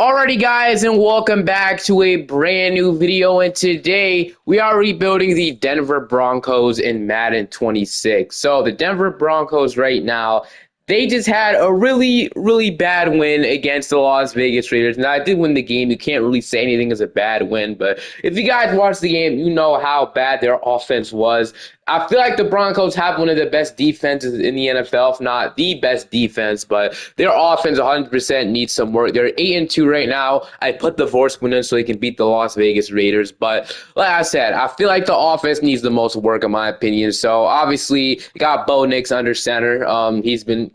Alrighty guys, and welcome back to a brand new video, and today we are rebuilding the Denver Broncos in Madden 26. So the Denver Broncos right now, they just had a really bad win against the Las Vegas Raiders. Now, I did win the game. You can't really say anything is a bad win, but if you guys watched the game, you know how bad their offense was. I feel like the Broncos have one of the best defenses in the NFL, if not the best defense, but their offense 100% needs some work. They're 8-2 right now. I put the Vorsk win in so they can beat the Las Vegas Raiders, but like I said, I feel like the offense needs the most work in my opinion. So obviously, you got Bo Nix under center. He's been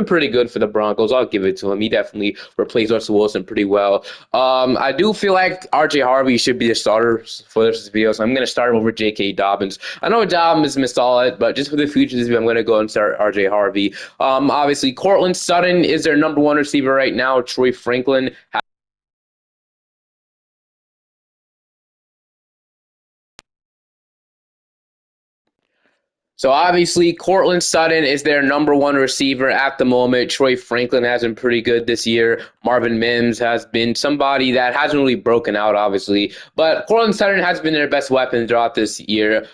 pretty good for the Broncos. I'll give it to him. He definitely replaced Russell Wilson pretty well. I do feel like RJ Harvey should be the starter for this video, so I'm going to start him over J.K. Dobbins. I know Dobbins is missed solid, but just for the future of this video, I'm going to go and start RJ Harvey. Obviously, Cortland Sutton is their number one receiver right now. Troy Franklin. So obviously, Cortland Sutton is their number one receiver at the moment. Troy Franklin has been pretty good this year. Marvin Mims has been somebody that hasn't really broken out, obviously. But Cortland Sutton has been their best weapon throughout this year.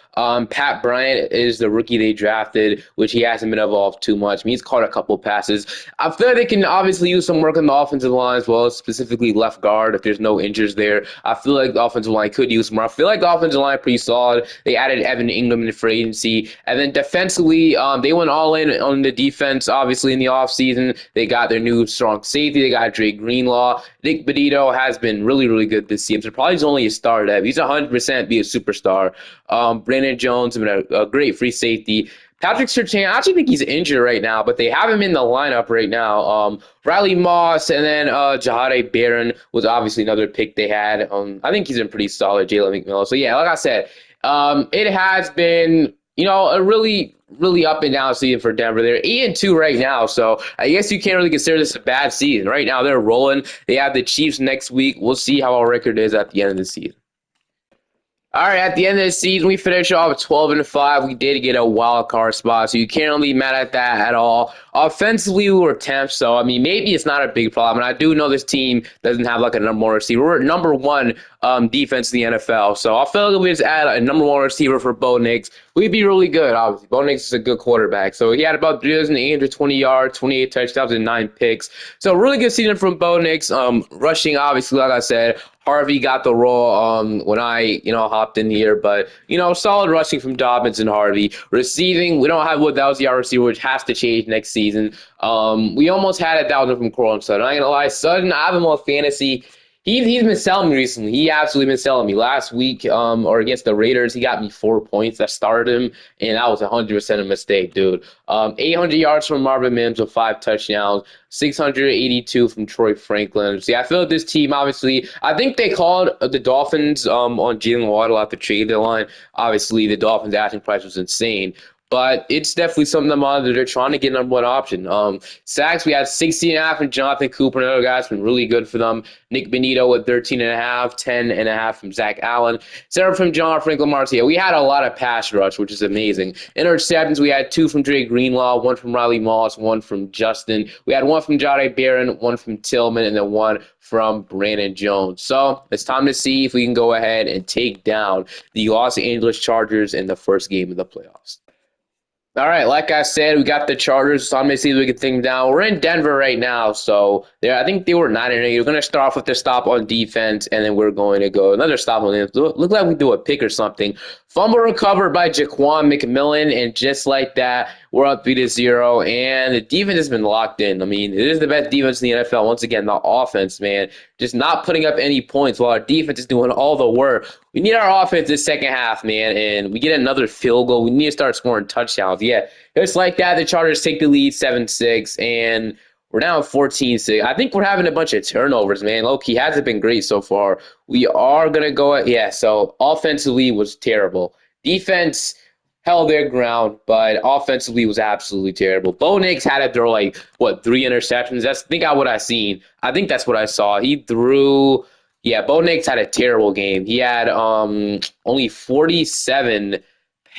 Pat Bryant is the rookie they drafted, which he hasn't been involved too much. I mean, he's caught a couple passes. I feel like they can obviously use some work on the offensive line as well, specifically left guard if there's no injuries there. I feel like the offensive line could use more. I feel like the offensive line pretty solid. They added Evan Ingram in free agency. And then defensively, they went all in on the defense, obviously, in the offseason. They got their new strong safety. They got Drake Greenlaw. Nick Benito has been really good this season. So probably he's only a star depth. He's 100% be a superstar. Brandon Jones has been a great free safety. Patrick Surtain, I actually think he's injured right now, but they have him in the lineup right now. Riley Moss and then Jahadae Barron was obviously another pick they had. I think he's been pretty solid, Jalen McMillan. So, yeah, like I said, it has been, a really up and down season for Denver. They're 8-2 right now, so I guess you can't really consider this a bad season. Right now, they're rolling. They have the Chiefs next week. We'll see how our record is at the end of the season. All right, at the end of the season, we finished off 12-5. We did get a wild card spot, so you can't really be mad at that at all. Offensively, we were 10th, so I mean, maybe it's not a big problem. And I do know this team doesn't have like a number one receiver. We're number one defense in the NFL, so I feel like if we just add a number one receiver for Bo Nix, we'd be really good. Obviously, Bo Nix is a good quarterback, so he had about 3,820 yards, 28 touchdowns, and 9 picks. So really good season from Bo Nix. Rushing, obviously, like I said. Harvey got the role when I, hopped in here. But, solid rushing from Dobbins and Harvey. Receiving, we don't have what that was our receiver, which has to change next season. We almost had 1,000 from Cortland Sutton. I'm not going to lie. Sutton, I have him on fantasy. He's been selling me recently. He absolutely been selling me. Last week, or against the Raiders, he got me 4 points. I started him, and that was 100% a mistake, dude. 800 yards from Marvin Mims with 5 touchdowns, 682 from Troy Franklin. See, I feel like this team, obviously, I think they called the Dolphins on Jalen Waddle at the trade deadline. Obviously, the Dolphins' asking price was insane. But it's definitely something to monitor. They're trying to get number one option. Sacks, we had 16.5 from Jonathan Cooper and other guys. Been really good for them. Nick Benito with 13.5, 10.5 from Zach Allen. 7 from John Franklin Martial. We had a lot of pass rush, which is amazing. Interceptions, we had 2 from Drake Greenlaw, 1 from Riley Moss, 1 from Justin. We had 1 from Jahadae Barron, 1 from Tillman, and then 1 from Brandon Jones. So it's time to see if we can go ahead and take down the Los Angeles Chargers in the first game of the playoffs. All right, like I said, we got the Chargers, so I'm going to see if we can take them down. We're in Denver right now, so I think they were 9-8. We're going to start off with the stop on defense, and then we're going to go another stop on defense. Look like we do a pick or something. Fumble recovered by Jaquan McMillan, and just like that, we're up 3-0, and the defense has been locked in. I mean, it is the best defense in the NFL. Once again, the offense, man, just not putting up any points while our defense is doing all the work. We need our offense this second half, man, and we get another field goal. We need to start scoring touchdowns. Yeah, just like that, the Chargers take the lead 7-6, and we're now 14-6. I think we're having a bunch of turnovers, man. Low-key hasn't been great so far. We are going to go, so offensively was terrible. Defense held their ground, but offensively was absolutely terrible. Bo Nix had to throw 3 interceptions. That's what I seen. I think that's what I saw. He threw, Bo Nix had a terrible game. He had only 47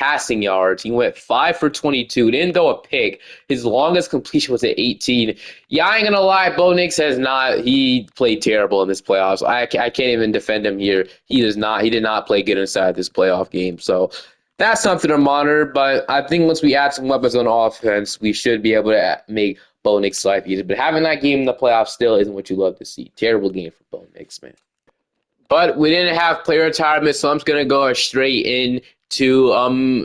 passing yards. He went 5 for 22, didn't throw a pick. His longest completion was at 18. Yeah, I ain't gonna lie, Bo Nix has not. He played terrible in this playoffs. I can't even defend him here. He does not. He did not play good inside this playoff game. So that's something to monitor. But I think once we add some weapons on offense, we should be able to make Bo Nix life easier. But having that game in the playoffs still isn't what you love to see. Terrible game for Bo Nix, man. But we didn't have player retirement, so I'm just gonna go straight in to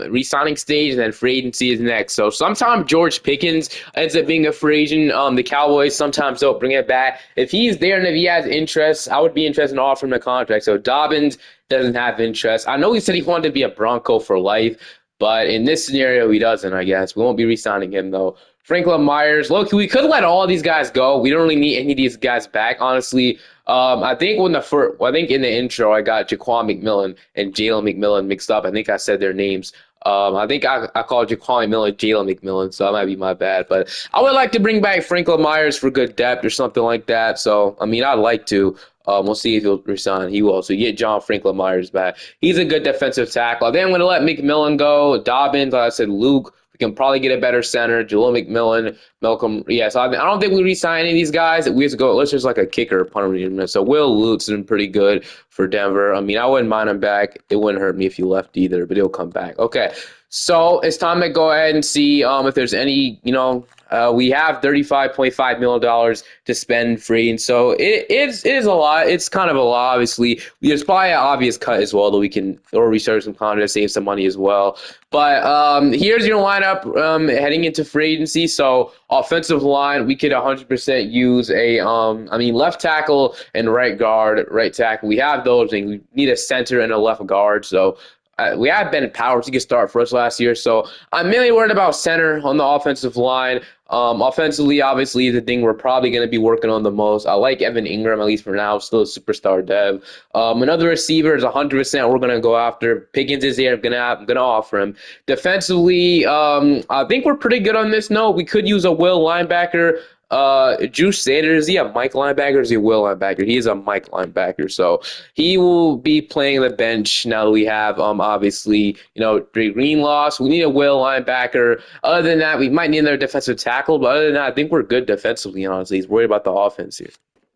re-signing stage, and then free agency is next. So sometimes George Pickens ends up being a free agent. The Cowboys sometimes don't bring it back. If he's there and if he has interest, I would be interested in offering him a contract. So Dobbins doesn't have interest. I know he said he wanted to be a Bronco for life, but in this scenario, he doesn't, I guess. We won't be re-signing him, though. Franklin Myers, look, we could let all these guys go. We don't really need any of these guys back, honestly. I think I think in the intro I got Jaquan McMillan and Jalen McMillan mixed up. I think I said their names. I think I called Jaquan McMillan Jalen McMillan, so that might be my bad. But I would like to bring back Franklin Myers for good depth or something like that. So I mean, I'd like to. We'll see if he'll resign. He will. So you get John Franklin Myers back. He's a good defensive tackle. Then I'm going to let McMillan go. Dobbins, like I said, Luke. We can probably get a better center. Jalil McMillan, Malcolm. Yeah, so I don't think we re-sign any of these guys. We have to go. Let's just like a kicker or punter. So Will Luke's been pretty good for Denver. I mean, I wouldn't mind him back. It wouldn't hurt me if he left either, but he'll come back. Okay, so it's time to go ahead and see if there's any, we have $35.5 million to spend free. And so it is a lot. It's kind of a lot, obviously. There's probably an obvious cut as well that we can, or research some content to save some money as well. But here's your lineup heading into free agency. So offensive line, we could 100% use left tackle and right guard, right tackle. We have those, and we need a center and a left guard. So we had Ben Powers. He could start for us last year. So I'm mainly worried about center on the offensive line. Offensively, obviously, the thing we're probably going to be working on the most. I like Evan Ingram, at least for now, still a superstar dev. Another receiver is 100% we're going to go after. Pickens is here. I'm going to offer him. Defensively, I think we're pretty good on this note. We could use a will linebacker. Juice Sanders, is he a Mike linebacker or is he a Will linebacker? He is a Mike linebacker, so he will be playing the bench now that we have obviously, Dre Green lost. We need a Will linebacker. Other than that, we might need another defensive tackle, but other than that, I think we're good defensively, honestly. He's worried about the offense here.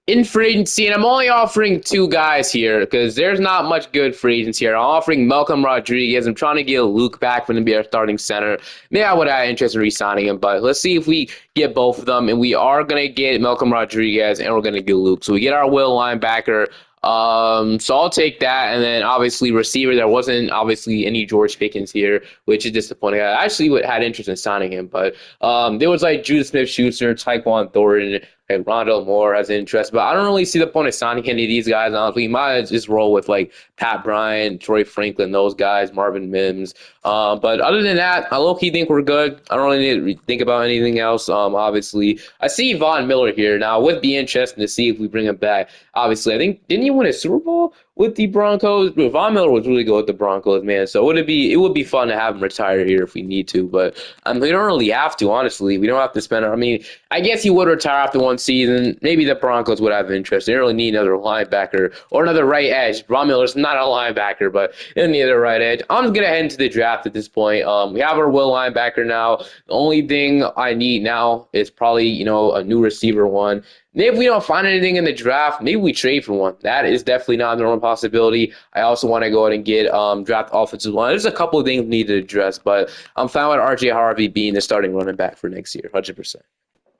In free agency, and I'm only offering two guys here because there's not much good free agents here. I'm offering Malcolm Rodriguez. I'm trying to get Luke back from to be our starting center. Maybe I would have interest in re-signing him, but let's see if we get both of them. And we are going to get Malcolm Rodriguez, and we're going to get Luke. So we get our Will linebacker. So I'll take that. And then obviously receiver, there wasn't obviously any George Pickens here, which is disappointing. I actually had interest in signing him, but there was like Judah Smith-Schuster, Tyquan Thornton, and Rondell Moore has interest, but I don't really see the point of signing any of these guys. Honestly, you might just roll with like Pat Bryant, Troy Franklin, those guys, Marvin Mims. But other than that, I low-key think we're good. I don't really need to think about anything else. Obviously, I see Von Miller here now. It would be interesting to see if we bring him back. Obviously, I think didn't he win a Super Bowl with the Broncos? Von Miller was really good with the Broncos, man. So it would be fun to have him retire here if we need to, but we don't really have to. Honestly, we don't have to spend. I guess he would retire after one season. Maybe the Broncos would have interest. They don't really need another linebacker or another right edge. Von Miller's not a linebacker, but they don't need a right edge. I'm just gonna head into the draft at this point. We have our will linebacker now. The only thing I need now is probably a new receiver one. Maybe if we don't find anything in the draft, maybe we trade for one. That is definitely not a normal possibility. I also want to go ahead and get draft offensive line. There's a couple of things we need to address, but I'm fine with RJ Harvey being the starting running back for next year, 100%.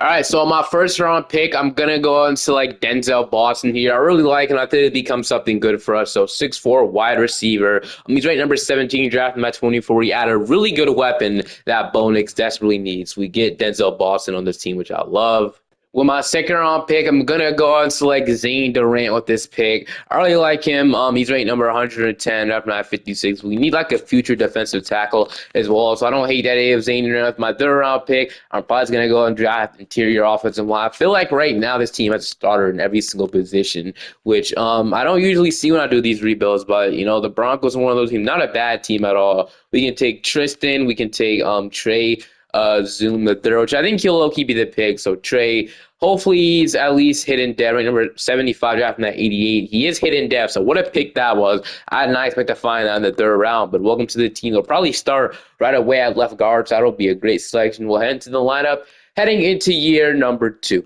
All right, so my first round pick, I'm going to go and select Denzel Boston here. I really like him. I think it becomes something good for us. So 6'4", wide receiver. He's ranked number 17, drafted at 24. We add a really good weapon that Bo Nix desperately needs. We get Denzel Boston on this team, which I love. With my second round pick, I'm going to go and select Zane Durant with this pick. I really like him. He's ranked number 110, up at 56. We need like a future defensive tackle as well. So I don't hate that idea of Zane Durant. With my third round pick, I'm probably going to go and draft interior offensive line. I feel like right now this team has a starter in every single position, which I don't usually see when I do these rebuilds. But, the Broncos are one of those teams, not a bad team at all. We can take Tristan. We can take Trey. Zoom the third, which I think he'll low-key be the pick. So Trey, hopefully he's at least hidden dev, right? Number 75, drafting that 88. He is hidden dev, so what a pick that was. I did not expect to find that in the third round, but welcome to the team. They'll probably start right away at left guard, so that'll be a great selection. We'll head into the lineup, heading into year number 2.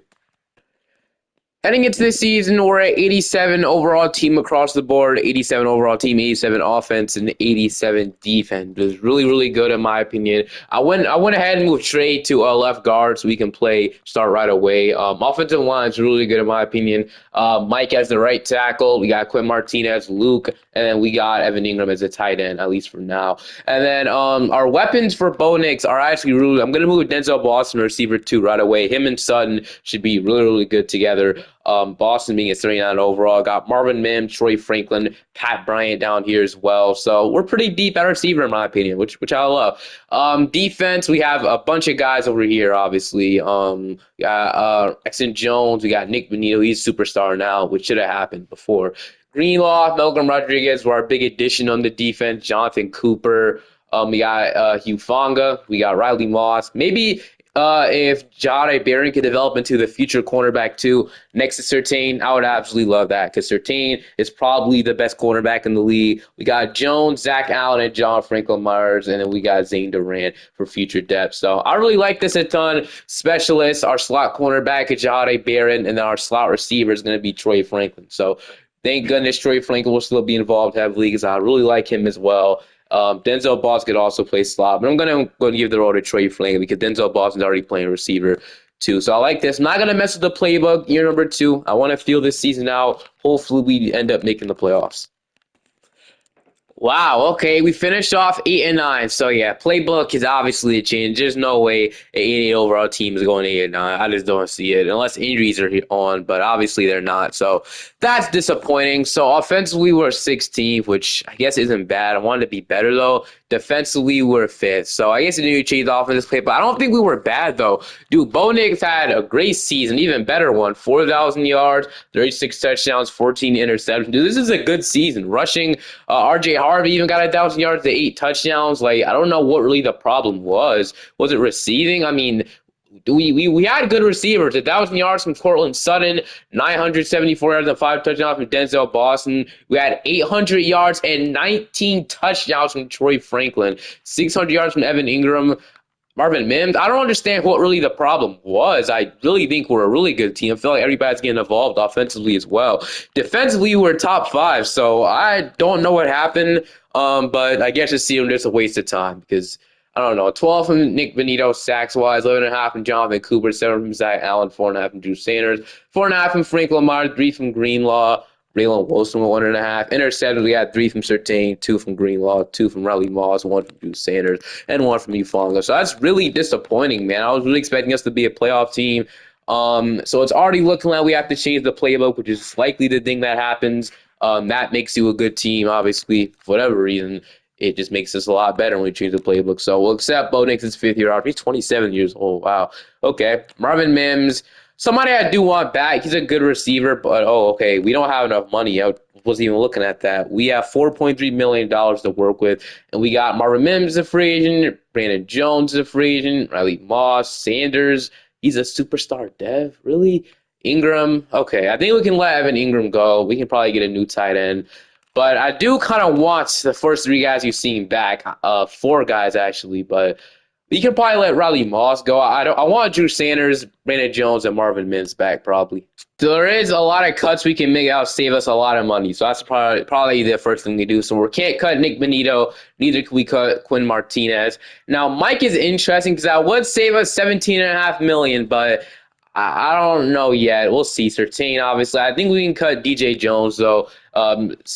Heading into the season, we're at 87 overall team across the board, 87 overall team, 87 offense, and 87 defense. It was really, really good in my opinion. I went ahead and moved Trey to left guard so we can start right away. Offensive line is really good in my opinion. Mike as the right tackle. We got Quinn Martinez, Luke, and then we got Evan Ingram as a tight end, at least for now. And then our weapons for Bo Nix are actually really, I'm going to move Denzel Boston, receiver 2, right away. Him and Sutton should be really, really good together. Boston being a 39 overall. Got Marvin Mims, Troy Franklin, Pat Bryant down here as well. So we're pretty deep at receiver in my opinion, which I love. Defense, we have a bunch of guys over here, obviously. We got Exton Jones, we got Nick Benito, he's a superstar now, which should have happened before. Greenlaw, Malcolm Rodriguez were our big addition on the defense. Jonathan Cooper. We got Hugh Fonga. We got Riley Moss. Maybe if Jahdae Barron could develop into the future cornerback too, next to Surtain, I would absolutely love that because Surtain is probably the best cornerback in the league. We got Jones, Zach Allen, and John Franklin Myers, and then we got Zane Durant for future depth. So I really like this a ton. Specialists, our slot cornerback is Jahdae Barron, and then our slot receiver is going to be Troy Franklin. So thank goodness Troy Franklin will still be involved heavily because I really like him as well. Denzel Boston could also play slot, but I'm going to give the role to Troy Franklin because Denzel Boston's already playing receiver too. So I like this. I'm not going to mess with the playbook year number 2. I want to feel this season out. Hopefully we end up making the playoffs. Wow, okay, we finished off 8 and 9. So yeah, playbook is obviously a change. There's no way an 88 overall team is going 8 and 9. I just don't see it unless injuries are on, but obviously they're not. So that's disappointing. So offensively we're 16th, which I guess isn't bad. I wanted to be better though. Defensively we're 5th. So I guess the new change the offensive play, but I don't think we were bad though. Dude, Bo Nix had a great season, even better one. 4,000 yards, 36 touchdowns, 14 interceptions. Dude, this is a good season. Rushing, RJ Harvey even got 1,000 yards to 8 touchdowns. Like, I don't know what really the problem was. Was it receiving? I mean, we had good receivers. 1,000 yards from Cortland Sutton, 974 yards and 5 touchdowns from Denzel Boston. We had 800 yards and 19 touchdowns from Troy Franklin, 600 yards from Evan Ingram. Marvin Mims, I don't understand what really the problem was. I really think we're a really good team. I feel like everybody's getting involved offensively as well. Defensively, we're top 5, so I don't know what happened, but I guess it's just a waste of time because, I don't know, 12 from Nick Benito sacks-wise, 11.5 from Jonathan Cooper, 7 from Zach Allen, 4.5 from Drew Sanders, 4.5 from Frank Lamar, 3 from Greenlaw, Raylan Wilson with 1.5. Intercepted, we had 3 from Surtain, 2 from Greenlaw, 2 from Riley Moss, 1 from Drew Sanders, and 1 from Ufonga. So that's really disappointing, man. I was really expecting us to be a playoff team. So it's already looking like we have to change the playbook, which is likely the thing that happens. That makes you a good team, obviously, for whatever reason. It just makes us a lot better when we change the playbook. So we'll accept Bo Nix's 5th year out. He's 27 years old. Wow. Okay. Marvin Mims. Somebody I do want back. He's a good receiver, but okay, we don't have enough money. I wasn't even looking at that. We have $4.3 million to work with, and we got Marvin Mims a free agent, Brandon Jones a free agent, Riley Moss, Sanders. He's a superstar dev, really. Ingram, okay, I think we can let Evan Ingram go. We can probably get a new tight end. But I do kind of want the first 3 guys you've seen back, 4 guys actually, but you can probably let Riley Moss go. I want Drew Sanders, Brandon Jones, and Marvin Mims back probably. So there is a lot of cuts we can make out save us a lot of money. So that's probably the first thing to do. So we can't cut Nick Benito. Neither can we cut Quinn Martinez. Now Mike is interesting because that would save us $17.5 million, but I don't know yet. We'll see. Surtain, obviously. I think we can cut DJ Jones, though. We can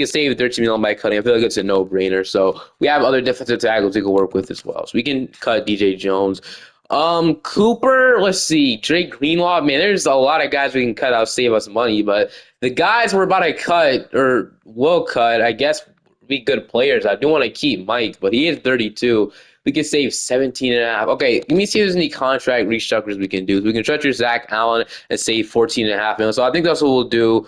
save $13 million by cutting. I feel like it's a no-brainer. So we have other defensive tackles we can work with as well. So we can cut DJ Jones. Cooper, let's see. Drake Greenlaw, man, there's a lot of guys we can cut out, save us money. But the guys we're about to cut, or will cut, I guess, be good players. I do want to keep Mike, but he is 32. We can save 17.5. Okay, let me see if there's any contract restructures we can do. We can structure Zach Allen and save 14.5 million. So I think that's what we'll do.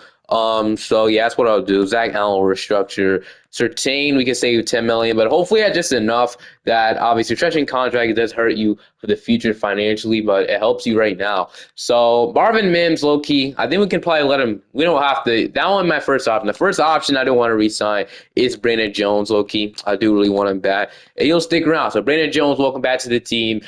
So yeah, that's what I'll do. Zach Allen will restructure. Certain, we can save 10 million, but hopefully that's just enough that obviously stretching contract does hurt you for the future financially, but it helps you right now. So Marvin Mims, low key, I think we can probably let him. We don't have to. That one, my first option. The first option I don't want to resign is Brandon Jones, low key. I do really want him back, and he'll stick around. So Brandon Jones, welcome back to the team.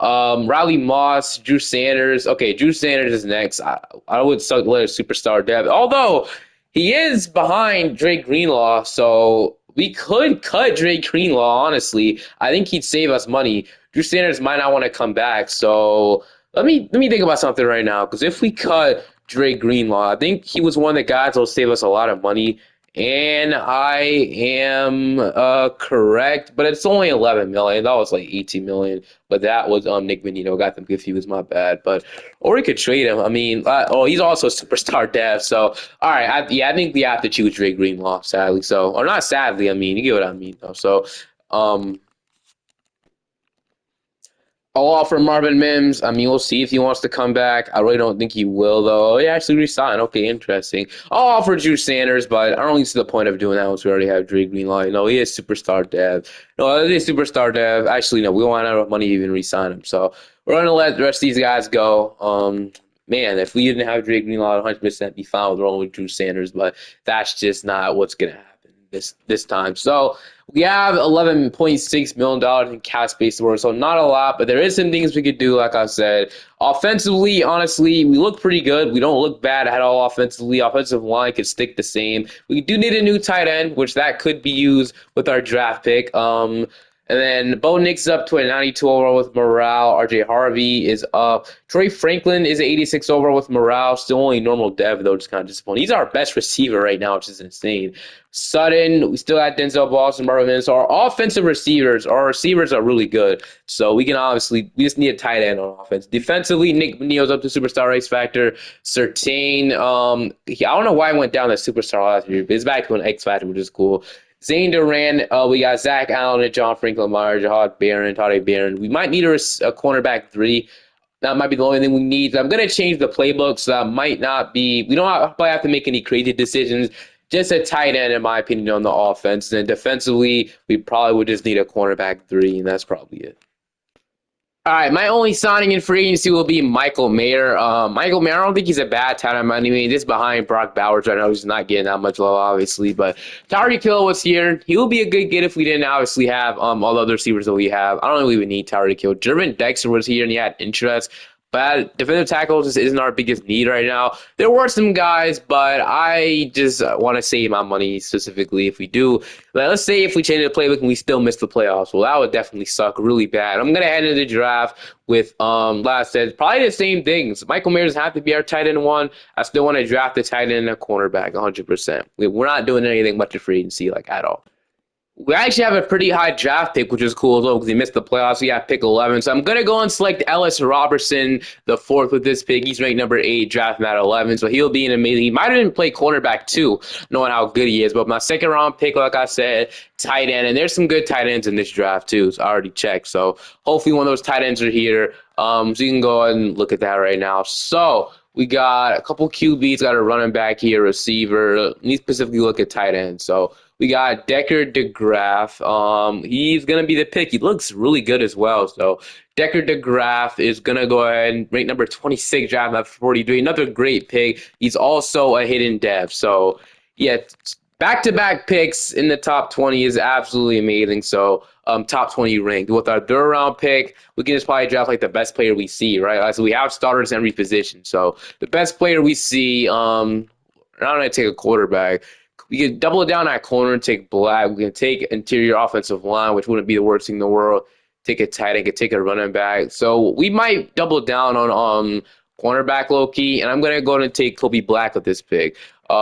Riley Moss, Drew Sanders. Okay, Drew Sanders is next. I would suck let a superstar depth, although he is behind Drake Greenlaw, so we could cut Drake Greenlaw. Honestly, I think he'd save us money. Drew Sanders might not want to come back, so let me think about something right now. Because if we cut Drake Greenlaw, I think he was one of the guys that'll save us a lot of money. And I am correct, but it's only 11 million. That was like 18 million, but that was Nick Menino got them confused. My bad. But or we could trade him. I mean, he's also a superstar dev. So all right, I think we have to choose Drake Greenlaw. Sadly, so or not sadly. I mean, you get what I mean though. So um, I'll offer Marvin Mims. I mean, we'll see if he wants to come back. I really don't think he will, though. He actually resigned. Okay, interesting. I'll offer Drew Sanders, but I don't really see the point of doing that once we already have Drake Greenlaw. You know, he is superstar dev. No, he is superstar dev. Actually, no, we don't have enough money to even resign him. So we're going to let the rest of these guys go. Man, if we didn't have Drake Greenlaw, 100% be fine with rolling with Drew Sanders, but that's just not what's going to happen this time. So we have $11.6 million in cap space to work, so not a lot, but there is some things we could do. Like I said, offensively, honestly, we look pretty good. We don't look bad at all offensively. Offensive line could stick the same. We do need a new tight end, which that could be used with our draft pick. And then Bo Nix is up to a 92 overall with morale. RJ Harvey is up. Troy Franklin is an 86 overall with morale. Still only normal dev, though, just kind of disappointing. He's our best receiver right now, which is insane. Sutton, we still got Denzel Boston, Marvin. So our offensive receivers, our receivers are really good. So we can obviously, we just need a tight end on offense. Defensively, Nick Neo's up to superstar race factor. Certain, I don't know why I went down to superstar last year, but it's back to an X factor, which is cool. Zane Duran, we got Zach Allen and John Franklin Myers, Jahad Barron, Tade Barron. We might need a cornerback 3. That might be the only thing we need. I'm going to change the playbook, so that might not be. We don't probably have to make any crazy decisions. Just a tight end, in my opinion, on the offense. And then defensively, we probably would just need a cornerback 3, and that's probably it. All right, my only signing in free agency will be Michael Mayer. Michael Mayer, I don't think he's a bad talent. I mean, this behind Brock Bowers right now. He's not getting that much love, obviously. But Tyreek Hill was here. He will be a good get if we didn't obviously have all the other receivers that we have. I don't really even need Tyreek Hill. Jervin Dexter was here and he had interest. But defensive tackles just isn't our biggest need right now. There were some guys, but I just want to save my money specifically if we do. Let's say if we change the playbook and we still miss the playoffs. Well, that would definitely suck really bad. I'm going to head into the draft with, like I said, probably the same things. Michael Mayer doesn't have to be our tight end 1. I still want to draft a tight end and a cornerback 100%. We're not doing anything much of free agency like at all. We actually have a pretty high draft pick, which is cool as well because he missed the playoffs. We got pick 11. So I'm going to go and select Ellis Robertson, the 4th with this pick. He's ranked number 8, draft him at 11. So he'll be an amazing. He might even play cornerback too, knowing how good he is. But my second round pick, like I said, tight end. And there's some good tight ends in this draft too. So I already checked. So hopefully one of those tight ends are here. So you can go ahead and look at that right now. So we got a couple QBs, got a running back here, receiver. Let me specifically look at tight end. So we got Decker DeGraff. He's going to be the pick. He looks really good as well. So Decker DeGraff is going to go ahead and rank number 26, draft at 43. Another great pick. He's also a hidden dev. So, yeah, back-to-back picks in the top 20 is absolutely amazing. So, top 20 ranked. With our third round pick, we can just probably draft like the best player we see, right? So we have starters in every position. So the best player we see, I'm going to take a quarterback. We can double it down at corner and take Black. We can take interior offensive line, which wouldn't be the worst thing in the world. Take a tight end, could take a running back. So we might double down on cornerback low key, and I'm gonna go ahead and take Kobe Black with this pick. He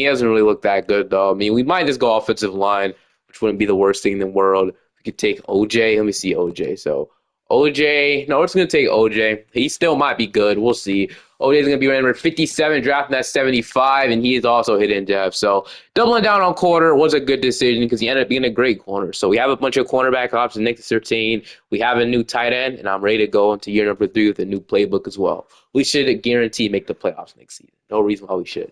doesn't really look that good though. I mean, we might just go offensive line, which wouldn't be the worst thing in the world. We could take OJ. Let me see OJ. So OJ, no, we're just gonna take OJ. He still might be good. We'll see. OJ is gonna be number 57, drafting at 75, and he is also hidden depth. So doubling down on corner was a good decision because he ended up being a great corner. So we have a bunch of cornerback options next to 13. We have a new tight end, and I'm ready to go into year number 3 with a new playbook as well. We should guarantee make the playoffs next season. No reason why we should.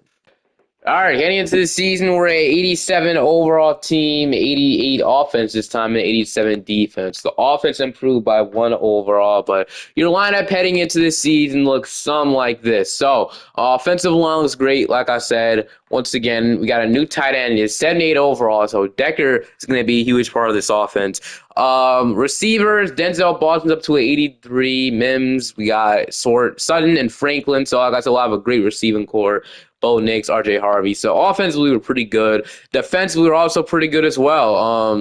All right, heading into the season, we're a 87 overall team, 88 offense this time, and 87 defense. The offense improved by 1 overall, but your lineup heading into the season looks some like this. So, offensive line looks great, like I said. Once again, we got a new tight end. It's 78 overall, so Decker is going to be a huge part of this offense. Receivers, Denzel Boston's up to an 83. Mims, we got Sutton and Franklin, so I guess we'll have a great receiving core. Bo Nix, RJ Harvey. So offensively, we're pretty good. Defensively, we're also pretty good as well.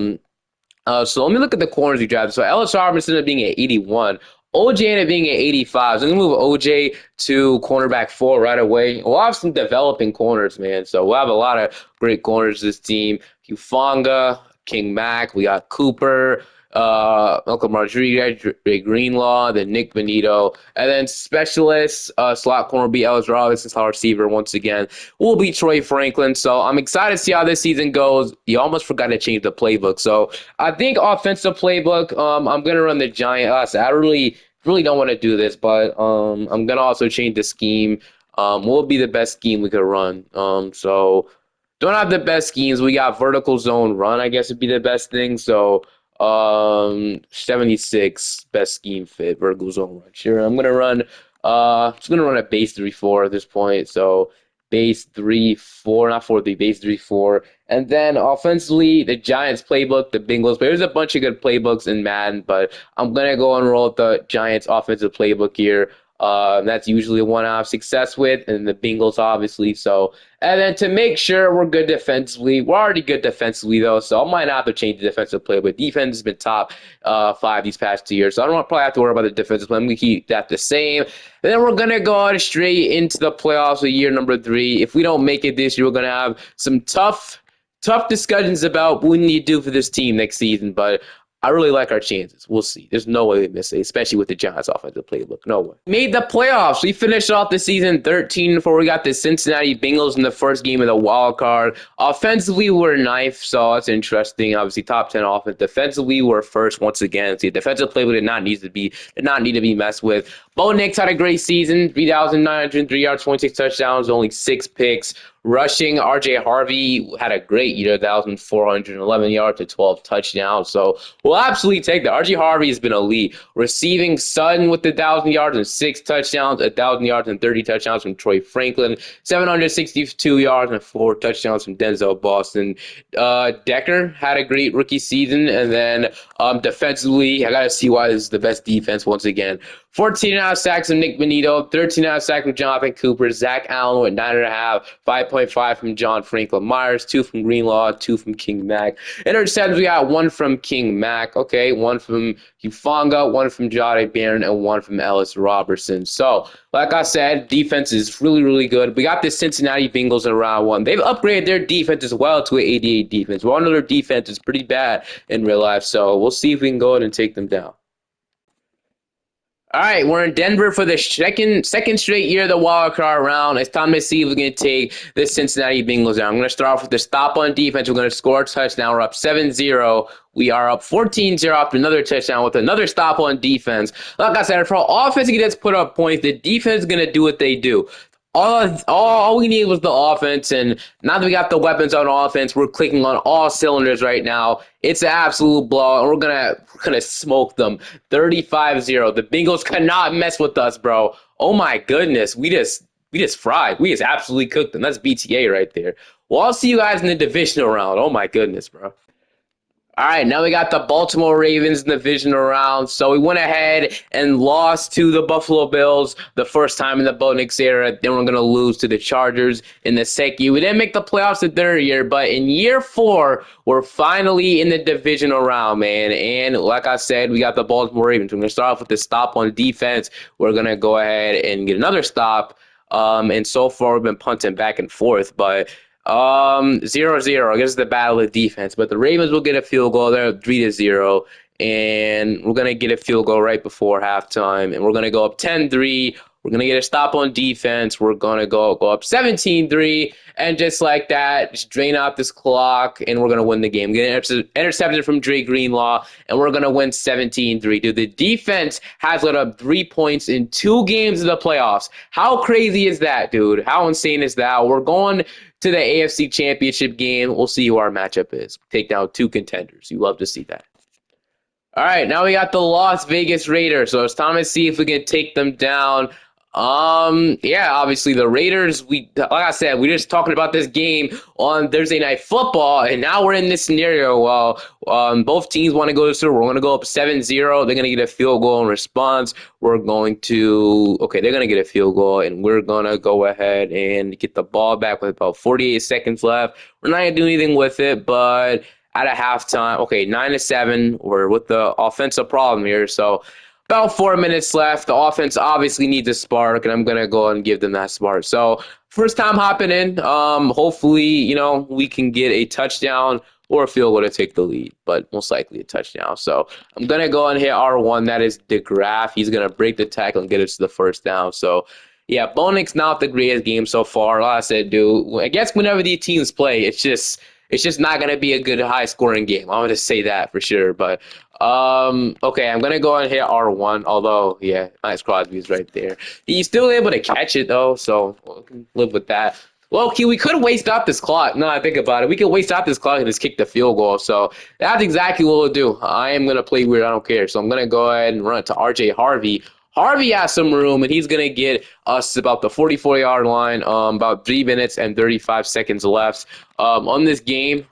So let me look at the corners we drafted. So Ellis Robinson ended up being at 81. OJ ended up being at 85. So I'm going to move OJ to cornerback 4 right away. We'll have some developing corners, man. So we'll have a lot of great corners this team. Hufanga, King Mack. We got Cooper, Malcolm Rodriguez, Ray Greenlaw, then Nick Benito. And then specialists, slot corner will be Ellis Robinson, slot receiver once again will be Troy Franklin. So I'm excited to see how this season goes. You almost forgot to change the playbook. So I think offensive playbook. I'm gonna run the Giant. I really don't want to do this, but I'm gonna also change the scheme. What will be the best scheme we could run? So don't have the best schemes. We got vertical zone run. I guess would be the best thing. So 76 best scheme fit vertical zone run. Sure, I'm gonna run. Just gonna run a base 3-4 at this point. So base 3-4, not 4-3, base 3-4. And then offensively, the Giants playbook, the Bengals. There's a bunch of good playbooks in Madden, but I'm gonna go and roll with the Giants offensive playbook here. That's usually the one I have success with, and the Bengals obviously. So, and then to make sure we're good defensively, we're already good defensively though, so I might not have to change the defensive play. But defense has been top 5 these past 2 years, so I don't probably have to worry about the defensive play. I'm gonna keep that the same. And then we're gonna go out straight into the playoffs with year number 3. If we don't make it this year, we're gonna have some tough discussions about what we need to do for this team next season, but I really like our chances. We'll see. There's no way we miss it, especially with the Giants offensive playbook. No way. Made the playoffs. We finished off the season 13 before we got the Cincinnati Bengals in the first game of the wild card. Offensively, we're ninth, so that's interesting. Obviously, top 10 offense. Defensively, we're first once again. See, defensive playbook did not need to be messed with. Bo Nix had a great season, 3,903 yards, 26 touchdowns, only 6 picks. Rushing, RJ Harvey had a great year, 1,411 yards to 12 touchdowns. So we'll absolutely take that. RJ Harvey has been elite. Receiving Sutton with 1,000 yards and 6 touchdowns, 1,000 yards and 30 touchdowns from Troy Franklin, 762 yards and 4 touchdowns from Denzel Boston. Decker had a great rookie season. And then defensively, I got to see why this is the best defense once again. 14.5 sacks from Nick Benito, 13.5 sacks from Jonathan Cooper, Zach Allen with 9.5, 5.5 from John Franklin Myers, 2 from Greenlaw, 2 from King Mack. Interceptions, we got 1 from King Mack, okay, 1 from Hufanga, 1 from Jade Barron, and 1 from Ellis Robertson. So, like I said, defense is really, really good. We got the Cincinnati Bengals in round 1. They've upgraded their defense as well to an 88 defense. Well, another defense is pretty bad in real life, so we'll see if we can go ahead and take them down. All right, we're in Denver for the second straight year of the wild card round. It's time to see if we can take the Cincinnati Bengals down. I'm going to start off with the stop on defense. We're going to score a touchdown. We're up 7-0. We are up 14-0 after another touchdown with another stop on defense. Like I said, for offense gets put up points, the defense is going to do what they do. All we need was the offense, and now that we got the weapons on offense, we're clicking on all cylinders right now. It's an absolute blowout, and we're gonna smoke them 35-0. The Bengals cannot mess with us, bro. Oh my goodness, we just fried. We just absolutely cooked them. That's BTA right there. Well, I'll see you guys in the divisional round. Oh my goodness, bro. All right, now we got the Baltimore Ravens in the divisional round. So we went ahead and lost to the Buffalo Bills the first time in the Bo Nix era. Then we're going to lose to the Chargers in the second year. We didn't make the playoffs the third year, but in year 4, we're finally in the divisional round, man. And like I said, we got the Baltimore Ravens. We're going to start off with the stop on defense. We're going to go ahead and get another stop. And so far, we've been punting back and forth, but 0-0. I guess it's the battle of defense, but the Ravens will get a field goal. They're 3-0, and we're gonna get a field goal right before halftime, and we're gonna go up 10-3. We're going to get a stop on defense. We're going to go up 17-3, and just like that, just drain out this clock, and we're going to win the game. Get intercepted from Dre Greenlaw, and we're going to win 17-3. Dude, the defense has let up 3 points in 2 games of the playoffs. How crazy is that, dude? How insane is that? We're going to the AFC Championship game. We'll see who our matchup is. Take down 2 contenders. You love to see that. All right, now we got the Las Vegas Raiders. So it's time to see if we can take them down. Yeah, obviously the Raiders, like I said, we're just talking about this game on Thursday Night Football, and now we're in this scenario. Well, both teams want to go to the Super Bowl. We're going to go up 7-0. They're going to get a field goal in response. They're going to get a field goal, and we're going to go ahead and get the ball back with about 48 seconds left. We're not going to do anything with it, but at a halftime, 9-7, we're with the offensive problem here, so about 4 minutes left. The offense obviously needs a spark, and I'm going to go and give them that spark. So first time hopping in. Hopefully, we can get a touchdown or a field goal to take the lead, but most likely a touchdown. So I'm going to go and hit R1. That is DeGraff. He's going to break the tackle and get us to the first down. So, yeah, Bonik's not the greatest game so far. Like I said, dude, I guess whenever these teams play, it's just not going to be a good high-scoring game. I'm going to say that for sure, but okay, I'm gonna go and hit R1. Although, yeah, Max Crosby's right there. He's still able to catch it though, so we can live with that. Well, we could waste up this clock. No, I think about it. We could waste up this clock and just kick the field goal. So that's exactly what we'll do. I am gonna play weird. I don't care. So I'm gonna go ahead and run it to RJ Harvey. Harvey has some room, and he's gonna get us about the 44-yard line. About 3 minutes and 35 seconds left. On this game.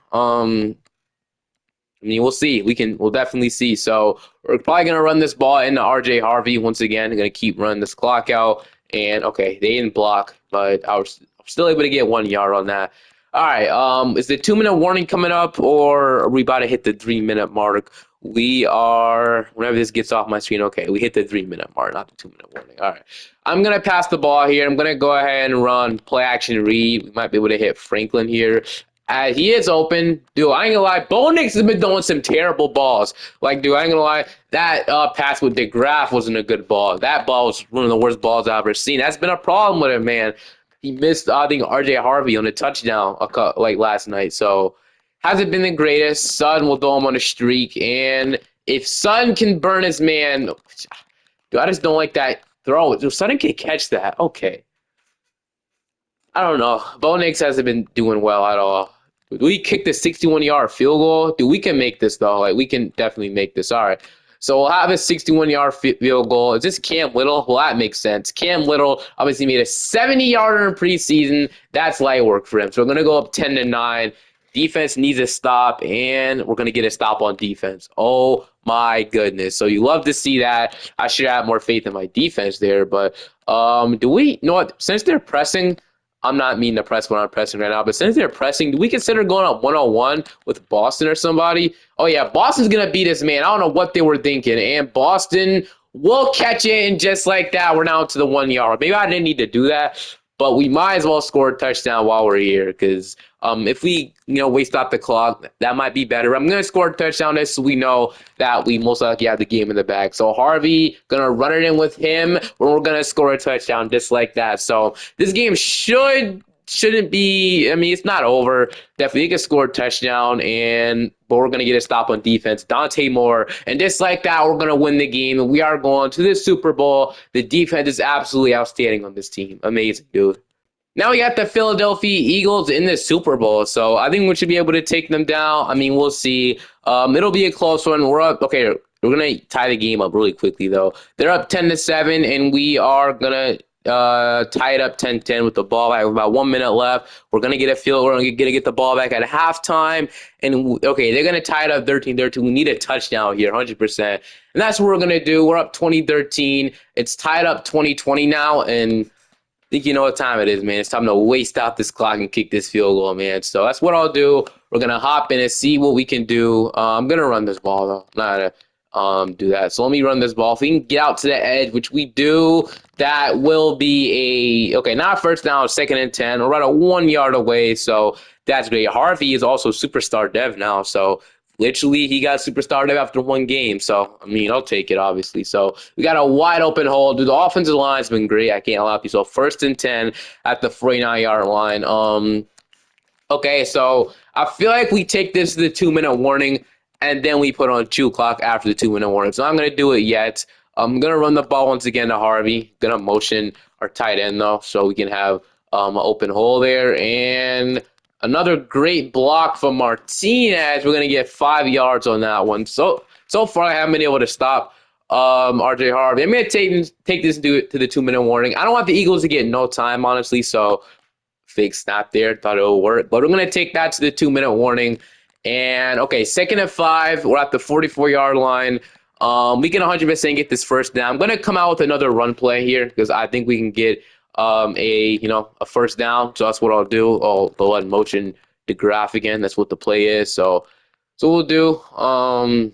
I mean, we'll see. We'll definitely see. So we're probably gonna run this ball into RJ Harvey once again. Gonna keep running this clock out. And okay, they didn't block, but I was still able to get 1 yard on that. All right. Is the 2-minute warning coming up, or are we about to hit the 3-minute mark? We are. Whenever this gets off my screen, okay, we hit the 3-minute mark, not the 2-minute warning. All right. I'm gonna pass the ball here. I'm gonna go ahead and run play action read. We might be able to hit Franklin here. He is open. Dude, I ain't gonna lie. Bo Nix has been throwing some terrible balls. Like, dude, I ain't gonna lie. That pass with DeGraff wasn't a good ball. That ball was one of the worst balls I've ever seen. That's been a problem with him, man. He missed, I think, RJ Harvey on a touchdown like last night. So, hasn't been the greatest. Sutton will throw him on a streak. And if Sutton can burn his man, dude, I just don't like that throw. Dude, Sutton can catch that. Okay. I don't know. Bo Nix hasn't been doing well at all. We kicked the 61-yard field goal. Dude, we can make this, though. Like, we can definitely make this. All right. So we'll have a 61-yard field goal. Is this Cam Little? Well, that makes sense. Cam Little obviously made a 70-yarder in preseason. That's light work for him. So we're going to go up 10-9. Defense needs a stop, and we're going to get a stop on defense. Oh, my goodness. So you love to see that. I should have more faith in my defense there. But do we – you know what? Since they're pressing – I'm not meaning to press when I'm pressing right now, but since they're pressing, do we consider going up 1-on-1 with Boston or somebody? Oh, yeah, Boston's going to beat this man. I don't know what they were thinking, and Boston will catch it, and just like that, we're now to the 1 yard. Maybe I didn't need to do that, but we might as well score a touchdown while we're here because if we waste out the clock, that might be better. I'm going to score a touchdown this so we know that we most likely have the game in the bag. So Harvey, going to run it in with him, or we're going to score a touchdown just like that. So this game shouldn't be, I mean, it's not over. Definitely you can score a touchdown, but we're going to get a stop on defense. Dante Moore, and just like that, we're going to win the game, and we are going to the Super Bowl. The defense is absolutely outstanding on this team. Amazing, dude. Now we got the Philadelphia Eagles in the Super Bowl, so I think we should be able to take them down. I mean, we'll see. It'll be a close one. We're up. Okay, we're gonna tie the game up really quickly though. They're up 10-7, and we are gonna tie it up 10-10 with the ball back with about 1 minute left. We're gonna get a field. We're gonna get the ball back at halftime, and okay, they're gonna tie it up 13-13. We need a touchdown here, 100%, and that's what we're gonna do. We're up 20-13. It's tied up 20-20 now, and I think you know what time it is, man. It's time to waste out this clock and kick this field goal, man. So that's what I'll do. We're going to hop in and see what we can do. I'm going to run this ball, though. I'm not going to do that. So let me run this ball. If we can get out to the edge, which we do, that will be not a first down, 2nd and 10. We're about 1 yard away, so that's great. Harvey is also superstar dev now, so literally he got superstarred after one game. So, I mean, I'll take it, obviously. So, we got a wide open hole. Dude, the offensive line's been great. I can't lie to you. So, 1st and 10 at the 49-yard line. Okay, so I feel like we take this to the 2 minute warning and then we put on 2 o'clock after the 2 minute warning. So I'm gonna do it yet. I'm gonna run the ball once again to Harvey. Gonna motion our tight end though, so we can have an open hole there. And another great block from Martinez. We're gonna get 5 yards on that one. So far I haven't been able to stop RJ Harvey. I'm gonna take this to the 2 minute warning. I don't want the Eagles to get no time, honestly, so fake snap there. Thought it would work. But we're going to take that to the 2 minute warning. And, okay, 2nd and 5. We're at the 44-yard line. We can 100% get this first down. I'm going to come out with another run play here because I think we can get a first down. So that's what I'll do. I'll go ahead and motion the graph again. That's what the play is. So we'll do. And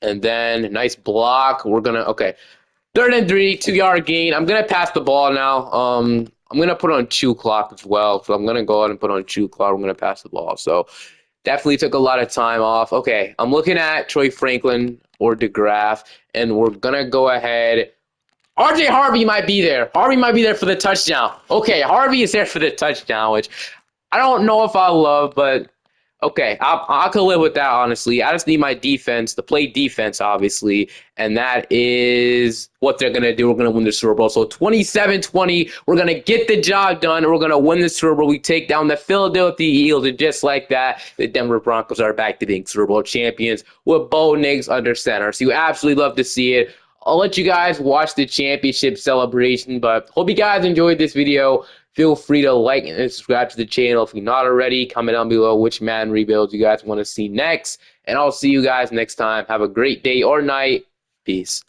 then nice block. We're going to, okay. 3rd and 3, 2-yard gain. I'm gonna pass the ball now. I'm gonna put on 2 o'clock as well. So I'm gonna go ahead and put on 2 o'clock. I'm gonna pass the ball. So definitely took a lot of time off. Okay, I'm looking at Troy Franklin or DeGraff, and we're gonna go ahead. RJ Harvey might be there. Harvey might be there for the touchdown. Okay, Harvey is there for the touchdown, which I don't know if I love, but okay, I could live with that, honestly. I just need my defense to play defense, obviously, and that is what they're going to do. We're going to win the Super Bowl. So 27-20, we're going to get the job done, and we're going to win the Super Bowl. We take down the Philadelphia Eagles, and just like that, the Denver Broncos are back to being Super Bowl champions with Bo Nix under center. So you absolutely love to see it. I'll let you guys watch the championship celebration, but hope you guys enjoyed this video. Feel free to like and subscribe to the channel if you're not already. Comment down below which Madden rebuilds you guys want to see next. And I'll see you guys next time. Have a great day or night. Peace.